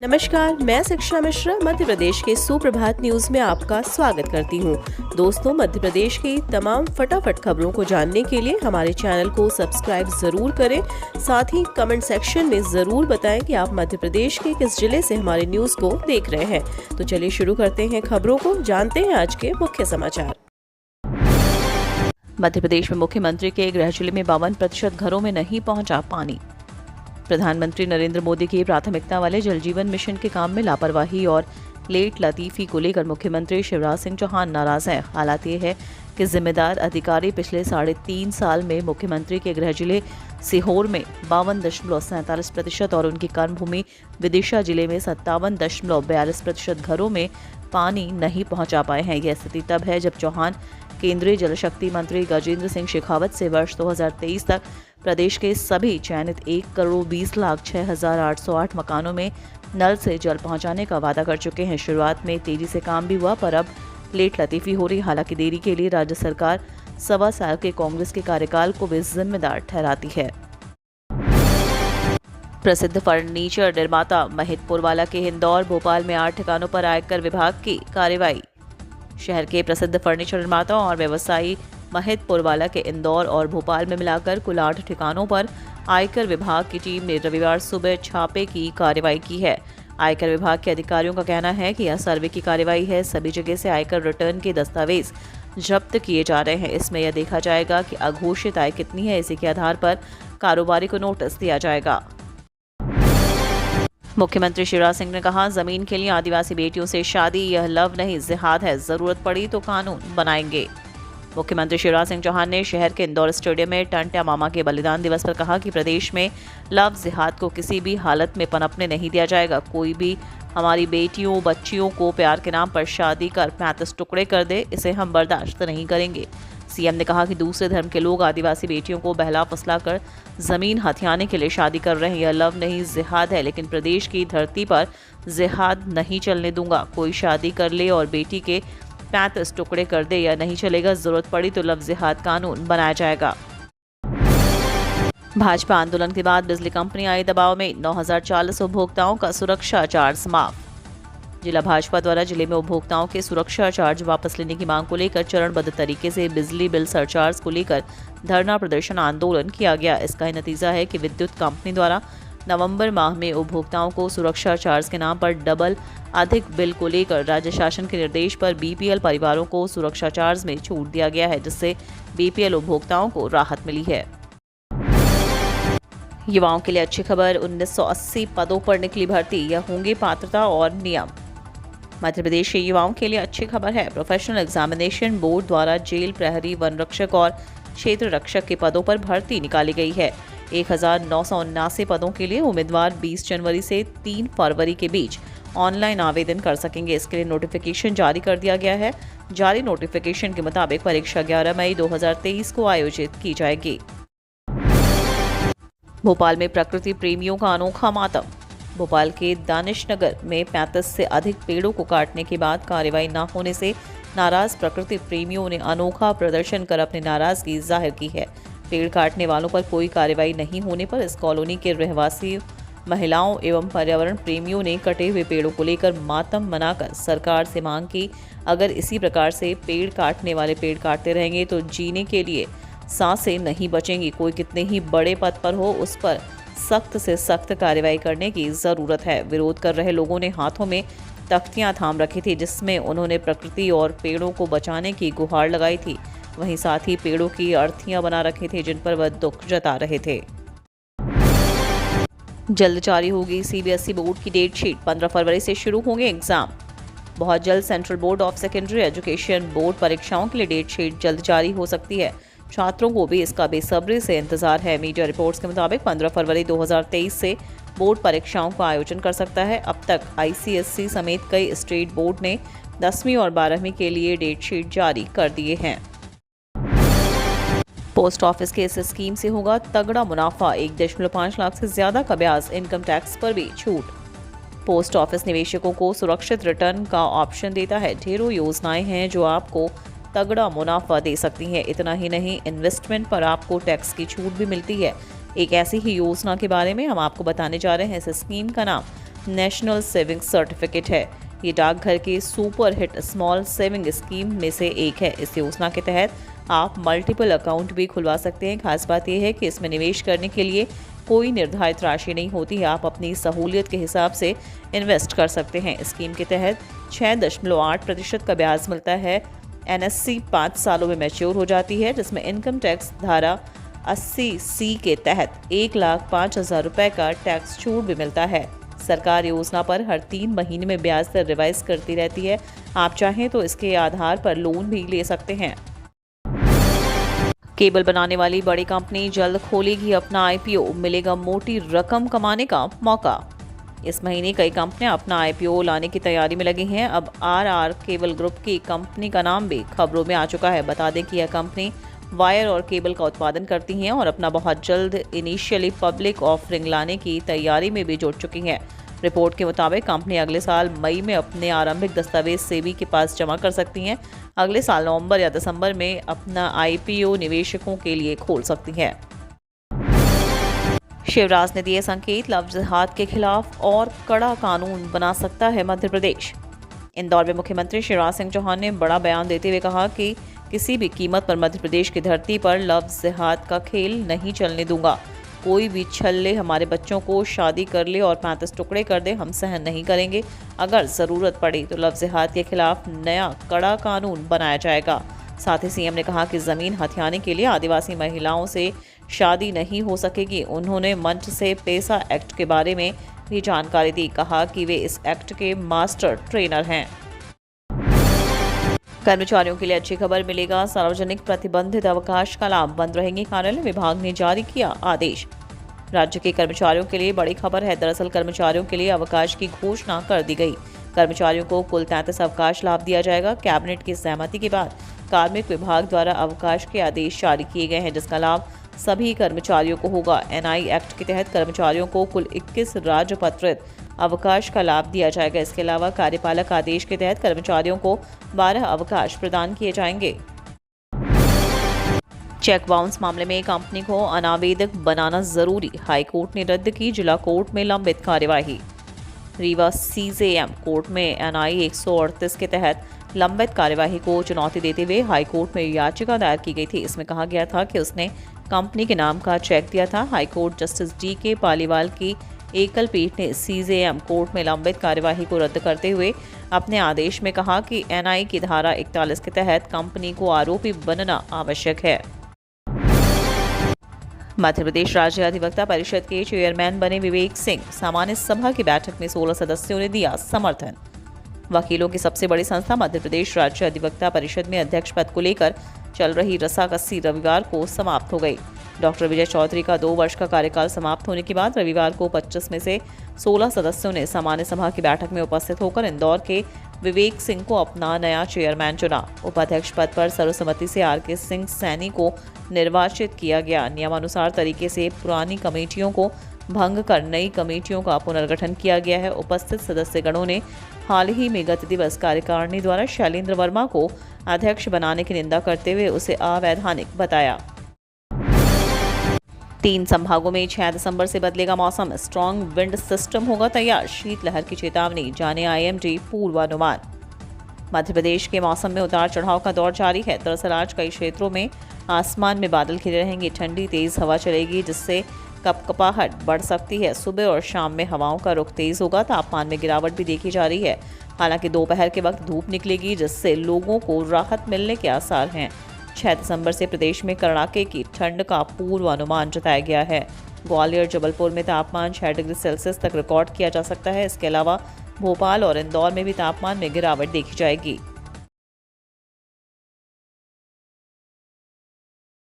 नमस्कार, मैं शिक्षा मिश्रा मध्य प्रदेश के सुप्रभात न्यूज में आपका स्वागत करती हूँ। दोस्तों, मध्य प्रदेश की तमाम फटाफट खबरों को जानने के लिए हमारे चैनल को सब्सक्राइब जरूर करें। साथ ही कमेंट सेक्शन में जरूर बताएं कि आप मध्य प्रदेश के किस जिले से हमारे न्यूज को देख रहे हैं। तो चलिए शुरू करते हैं खबरों को, जानते हैं आज के मुख्य समाचार। मध्य प्रदेश में मुख्यमंत्री के गृह जिले में 52% घरों में नहीं पहुंचा पानी। प्रधानमंत्री नरेंद्र मोदी की प्राथमिकता वाले जल जीवन मिशन के काम में लापरवाही और लेट लतीफी को लेकर मुख्यमंत्री शिवराज सिंह चौहान नाराज हैं। हालात ये है कि जिम्मेदार अधिकारी पिछले 3.5 साल में मुख्यमंत्री के गृह जिले सीहोर में 52.47% और उनकी कर्मभूमि विदिशा जिले में 57.42% घरों में पानी नहीं पहुंचा पाए हैं। यह स्थिति तब है जब चौहान केंद्रीय जल शक्ति मंत्री गजेंद्र सिंह शेखावत से वर्ष 2023 तक प्रदेश के सभी चयनित 1,20,06,808 मकानों में नल से जल पहुंचाने का वादा कर चुके हैं। शुरुआत में तेजी से काम भी हुआ, पर अब लेट लतीफी हो रही। हालांकि देरी के लिए राज्य सरकार 1.25 साल के कांग्रेस के कार्यकाल को भी जिम्मेदार ठहराती है। प्रसिद्ध फर्नीचर निर्माता महित पुरवाला के इंदौर, भोपाल में 8 ठिकानों पर आयकर विभाग की कार्रवाई। शहर के प्रसिद्ध फर्नीचर निर्माता और व्यवसायी महित पुरवाला के इंदौर और भोपाल में मिलाकर कुल 8 ठिकानों पर आयकर विभाग की टीम ने रविवार सुबह छापे की कार्रवाई की है। आयकर विभाग के अधिकारियों का कहना है कि यह सर्वे की कार्रवाई है। सभी जगह से आयकर रिटर्न के दस्तावेज जब्त किए जा रहे हैं। इसमें यह देखा जाएगा कि अघोषित आय कितनी है। इसी के आधार पर कारोबारी को नोटिस दिया जाएगा। मुख्यमंत्री शिवराज सिंह ने कहा, जमीन के लिए आदिवासी बेटियों से शादी यह लव नहीं जिहाद है, जरूरत पड़ी तो कानून बनाएंगे। मुख्यमंत्री शिवराज सिंह चौहान ने शहर के इंदौर स्टेडियम में टंट्या मामा के बलिदान दिवस पर कहा कि प्रदेश में लव जिहाद को किसी भी हालत में पनपने नहीं दिया जाएगा। कोई भी हमारी बेटियों बच्चियों को प्यार के नाम पर शादी कर 35 टुकड़े कर दे, इसे हम बर्दाश्त नहीं करेंगे। सीएम ने कहा कि दूसरे धर्म के लोग आदिवासी बेटियों को बहला फुसला कर जमीन हथियाने के लिए शादी कर रहे हैं। यह लव नहीं जिहाद है, लेकिन प्रदेश की धरती पर जिहाद नहीं चलने दूंगा। कोई शादी कर ले और बेटी के 35 टुकड़े कर दे, या नहीं चलेगा। जरूरत पड़ी तो लव जिहाद कानून बनाया जाएगा। भाजपा आंदोलन के बाद बिजली कंपनी आई दबाव में, 9,400 उपभोक्ताओं का सुरक्षा चार्ज माफ। जिला भाजपा द्वारा जिले में उपभोक्ताओं के सुरक्षा चार्ज वापस लेने की मांग को लेकर चरणबद्ध तरीके से बिजली बिल सरचार्ज को लेकर धरना प्रदर्शन आंदोलन किया गया। इसका नतीजा है कि विद्युत कंपनी द्वारा नवंबर माह में उपभोक्ताओं को सुरक्षा चार्ज के नाम पर डबल अधिक बिल को लेकर राज्य शासन के निर्देश पर बीपीएल परिवारों को सुरक्षा चार्ज में छूट दिया गया है, जिससे बीपीएल उपभोक्ताओं को राहत मिली है। युवाओं के लिए अच्छी खबर, 1980 पदों पर निकली भर्ती, यह होंगे पात्रता और नियम। मध्य प्रदेश के युवाओं के लिए अच्छी खबर है। प्रोफेशनल एग्जामिनेशन बोर्ड द्वारा जेल प्रहरी, वन रक्षक और क्षेत्र रक्षक के पदों पर भर्ती निकाली गई है। 1,979 पदों के लिए उम्मीदवार 20 जनवरी से 3 फरवरी के बीच ऑनलाइन आवेदन कर सकेंगे। इसके लिए नोटिफिकेशन जारी कर दिया गया है। जारी नोटिफिकेशन के मुताबिक परीक्षा 11 मई 2023 को आयोजित की जाएगी। भोपाल में प्रकृति प्रेमियों का अनोखा मातम। भोपाल के दानिश नगर में 35 से अधिक पेड़ों को काटने के बाद कार्रवाई न होने से नाराज प्रकृति प्रेमियों ने अनोखा प्रदर्शन कर अपनी नाराजगी जाहिर की है। पेड़ काटने वालों पर कोई कार्रवाई नहीं होने पर इस कॉलोनी के रहवासी महिलाओं एवं पर्यावरण प्रेमियों ने कटे हुए पेड़ों को लेकर मातम मनाकर सरकार से मांग की। अगर इसी प्रकार से पेड़ काटने वाले पेड़ काटते रहेंगे तो जीने के लिए सांसें नहीं बचेंगी। कोई कितने ही बड़े पद पर हो, उस पर सख्त से सख्त कार्रवाई करने की जरूरत है। विरोध कर रहे लोगों ने हाथों में तख्तियां थाम रखी थी, जिसमें उन्होंने प्रकृति और पेड़ों को बचाने की गुहार लगाई थी। वहीं साथ ही पेड़ों की अर्थियां बना रखी थी, जिन पर वह दुख जता रहे थे। जल्द जारी होगी सीबीएसई बोर्ड की डेट शीट, 15 फरवरी से शुरू होंगे एग्जाम। बहुत जल्द central board of secondary education board परीक्षाओं के लिए डेट शीट जल्द जारी हो सकती है। छात्रों को भी इसका बेसब्री से इंतजार है। मीडिया रिपोर्ट्स के मुताबिक 15 फरवरी 2023 से बोर्ड परीक्षाओं का आयोजन कर सकता है। अब तक आईसीएसई समेत कई स्टेट बोर्ड ने 10वीं और 12वीं के लिए डेट शीट जारी कर दिए हैं। पोस्ट ऑफिस के इस स्कीम से होगा तगड़ा मुनाफा, 1.5 लाख से ज्यादा का ब्याज, इनकम टैक्स पर भी छूट। पोस्ट ऑफिस निवेशकों को सुरक्षित रिटर्न का ऑप्शन देता है। ढेरों योजनाएं हैं जो आपको तगड़ा मुनाफा दे सकती हैं। इतना ही नहीं, इन्वेस्टमेंट पर आपको टैक्स की छूट भी मिलती है। एक ऐसी ही योजना के बारे में हम आपको बताने जा रहे हैं। इस स्कीम का नाम नेशनल सेविंग सर्टिफिकेट है। ये डाकघर की super hit small saving scheme में से एक है। इस योजना के तहत आप मल्टीपल अकाउंट भी खुलवा सकते हैं। खास बात यह है कि इसमें निवेश करने के लिए कोई निर्धारित राशि नहीं होती है। आप अपनी सहूलियत के हिसाब से इन्वेस्ट कर सकते हैं। स्कीम के तहत 6.8% का ब्याज मिलता है। एनएससी 5 सालों में मैच्योर हो जाती है, जिसमें इनकम टैक्स धारा 80C के तहत 1,05,000 रुपये का टैक्स छूट भी मिलता है। सरकार योजना पर हर 3 महीने में ब्याज दर रिवाइज करती रहती है। आप चाहें तो इसके आधार पर लोन भी ले सकते हैं। केबल बनाने वाली बड़ी कंपनी जल्द खोलेगी अपना आईपीओ, मिलेगा मोटी रकम कमाने का मौका। इस महीने कई कंपनियां अपना आईपीओ लाने की तैयारी में लगी हैं। अब आरआर केबल ग्रुप की कंपनी का नाम भी खबरों में आ चुका है। बता दें कि यह कंपनी वायर और केबल का उत्पादन करती हैं और अपना बहुत जल्द इनिशियली पब्लिक ऑफरिंग लाने की तैयारी में भी जुट चुकी हैं। रिपोर्ट के मुताबिक कंपनी अगले साल मई में अपने आरंभिक दस्तावेज सेबी के पास जमा कर सकती हैं। अगले साल नवंबर या दिसंबर में अपना आईपीओ निवेशकों के लिए खोल सकती है। शिवराज ने दिए संकेत, लव जिहाद के खिलाफ और कड़ा कानून बना सकता है मध्य प्रदेश। इंदौर में मुख्यमंत्री शिवराज सिंह चौहान ने बड़ा बयान देते हुए कहा कि किसी भी कीमत पर मध्य प्रदेश की धरती पर लव जिहाद का खेल नहीं चलने दूंगा। कोई भी छल्ले हमारे बच्चों को शादी कर ले और 35 टुकड़े कर दे, हम सहन नहीं करेंगे। अगर ज़रूरत पड़ी तो लव जिहाद के खिलाफ नया कड़ा कानून बनाया जाएगा। साथ ही सीएम ने कहा कि ज़मीन हथियाने के लिए आदिवासी महिलाओं से शादी नहीं हो सकेगी। उन्होंने मंच से पेसा एक्ट के बारे में भी जानकारी दी। कहा कि वे इस एक्ट के मास्टर ट्रेनर हैं। कर्मचारियों के लिए अच्छी खबर, मिलेगा सार्वजनिक प्रतिबंधित अवकाश का लाभ। बंद रहेंगे कार्यालय, विभाग ने जारी किया आदेश। राज्य के कर्मचारियों के लिए बड़ी खबर है। दरअसल कर्मचारियों के लिए अवकाश की घोषणा कर दी गई। कर्मचारियों को कुल 33 अवकाश लाभ दिया जाएगा। कैबिनेट की सहमति के बाद कार्मिक विभाग द्वारा अवकाश के आदेश जारी किए गए हैं, जिसका लाभ सभी कर्मचारियों को होगा। एनआई एक्ट के तहत कर्मचारियों को कुल 21 राजपत्रित अवकाश का लाभ दिया जाएगा। इसके अलावा कार्यपालक आदेश के तहत कर्मचारियों को 12 अवकाश प्रदान किए जाएंगे। चेक बाउंस मामले में कंपनी को अनावेदक बनाना जरूरी, हाईकोर्ट ने रद्द की जिला कोर्ट में लंबित कार्यवाही। रीवा सीजेएम कोर्ट में एनआई 138 के तहत लंबित कार्यवाही को चुनौती देते हुए हाईकोर्ट में याचिका दायर की गई थी। इसमें कहा गया था कि उसने कंपनी के नाम का चेक दिया था। हाईकोर्ट जस्टिस DK पालीवाल की एकल पीठ ने सीजेएम कोर्ट में लंबित कार्यवाही को रद्द करते हुए अपने आदेश में कहा कि एनआई की धारा 41 के तहत कंपनी को आरोपी बनना आवश्यक है। मध्य प्रदेश राज्य अधिवक्ता परिषद के चेयरमैन बने विवेक सिंह। सामान्य सभा की बैठक में 16 सदस्यों ने दिया समर्थन। वकीलों की सबसे बड़ी संस्था मध्य प्रदेश राज्य अधिवक्ता परिषद में अध्यक्ष पद को लेकर चल रही रस्साकस्सी रविवार को समाप्त हो गई। डॉक्टर विजय चौधरी का 2 वर्ष का कार्यकाल समाप्त होने के बाद रविवार को 25 में से 16 सदस्यों ने सामान्य सभा की बैठक में उपस्थित होकर इंदौर के विवेक सिंह को अपना नया चेयरमैन चुना। उपाध्यक्ष पद पर सर्वसम्मति से RK सिंह सैनी को निर्वाचित किया गया। नियमानुसार तरीके से पुरानी कमेटियों को भंग कर नई कमेटियों का पुनर्गठन किया गया है। उपस्थित सदस्यगणों ने हाल ही में गत दिवस कार्यकारिणी द्वारा शैलेंद्र वर्मा को अध्यक्ष बनाने की निंदा करते हुए उसे अवैधानिक बताया। 3 संभागों में 6 दिसंबर से बदलेगा मौसम, स्ट्रॉन्ग विंड सिस्टम होगा तैयार। शीतलहर की चेतावनी, जाने IMD पूर्वानुमान। मध्य प्रदेश के मौसम में उतार चढ़ाव का दौर जारी है। दरअसल आज कई क्षेत्रों में आसमान में बादल घिरे रहेंगे। ठंडी तेज हवा चलेगी, जिससे कपकपाहट बढ़ सकती है। सुबह और शाम में हवाओं का रुख तेज होगा। तापमान में गिरावट भी देखी जा रही है। हालांकि दोपहर के वक्त धूप निकलेगी, जिससे लोगों को राहत मिलने के आसार हैं। 6 दिसंबर से प्रदेश में कड़ाके की ठंड का पूर्वानुमान जताया गया है। ग्वालियर जबलपुर में तापमान 6 डिग्री सेल्सियस तक रिकॉर्ड किया जा सकता है। इसके अलावा भोपाल और इंदौर में भी तापमान में गिरावट देखी जाएगी।